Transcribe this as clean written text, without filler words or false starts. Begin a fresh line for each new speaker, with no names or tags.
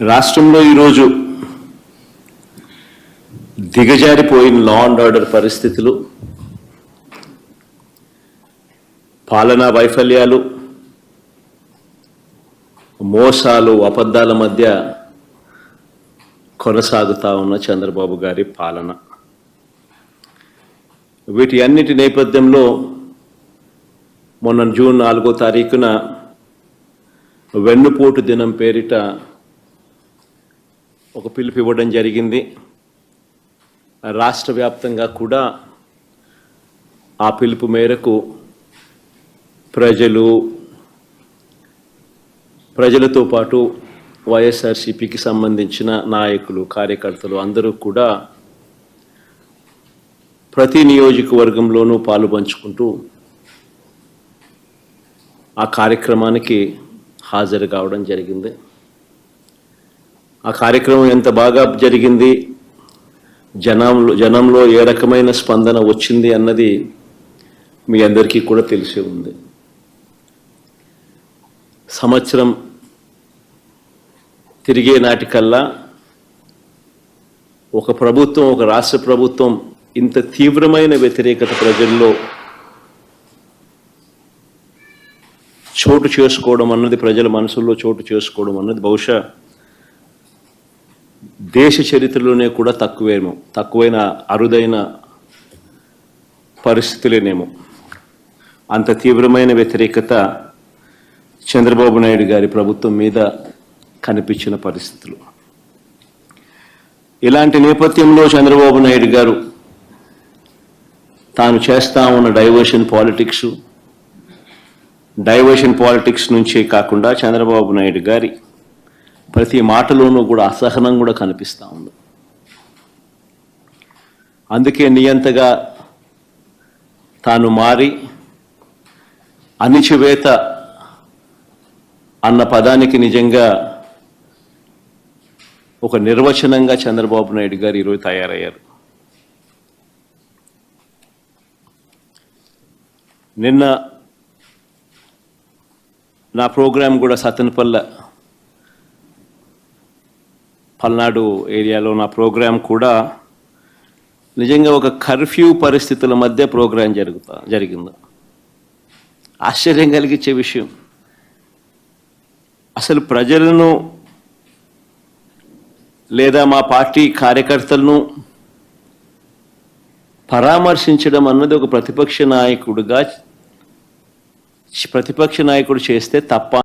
రాష్ట్రంలో ఈరోజు దిగజారిపోయిన law and order పరిస్థితులు, పాలనా వైఫల్యాలు, మోసాలు, అబద్ధాల మధ్య కొనసాగుతా ఉన్న చంద్రబాబు గారి పాలన. వీటి అన్నిటి నేపథ్యంలో మొన్న జూన్ 4వ తారీఖున వెన్నుపోటు దినం పేరిట ఒక పిలుపు ఇవ్వడం జరిగింది. రాష్ట్ర వ్యాప్తంగా కూడా ఆ పిలుపు మేరకు ప్రజలతో పాటు వైఎస్ఆర్సీపీకి సంబంధించిన నాయకులు, కార్యకర్తలు అందరూ కూడా ప్రతి నియోజకవర్గంలోనూ పాలుపంచుకుంటూ ఆ కార్యక్రమానికి హాజరు కావడం జరిగింది. ఆ కార్యక్రమం ఎంత బాగా జరిగింది, జనంలో ఏ రకమైన స్పందన వచ్చింది అన్నది మీ అందరికీ కూడా తెలిసే ఉంది. సంవత్సరం తిరిగే నాటికల్లా ఒక రాష్ట్ర ప్రభుత్వం ఇంత తీవ్రమైన వ్యతిరేకత ప్రజల్లో చోటు చేసుకోవడం అన్నది, ప్రజల మనసుల్లో చోటు చేసుకోవడం అన్నది బహుశా దేశ చరిత్రలోనే కూడా తక్కువైన అరుదైన పరిస్థితులేనేమో. అంత తీవ్రమైన వ్యతిరేకత చంద్రబాబు నాయుడు గారి ప్రభుత్వం మీద కనిపించిన పరిస్థితులు. ఇలాంటి నేపథ్యంలో చంద్రబాబు నాయుడు గారు తాను చేస్తా ఉన్న డైవర్షన్ పాలిటిక్స్ నుంచే కాకుండా చంద్రబాబు నాయుడు గారి ప్రతి మాటలోనూ కూడా అసహనం కూడా కనిపిస్తూ ఉంది. అందుకే నియంతగా తాను మారి అణిచివేత అన్న పదానికి నిజంగా ఒక నిర్వచనంగా చంద్రబాబు నాయుడు గారు ఈరోజు తయారయ్యారు. నిన్న నా ప్రోగ్రాం కూడా పల్నాడు ఏరియాలో నా ప్రోగ్రాం కూడా నిజంగా ఒక కర్ఫ్యూ పరిస్థితుల మధ్య ప్రోగ్రాం జరిగింది. ఆశ్చర్యం కలిగించే విషయం, అసలు ప్రజలను లేదా మా పార్టీ కార్యకర్తలను పరామర్శించడం అన్నది ఒక ప్రతిపక్ష నాయకుడు చేస్తే తప్ప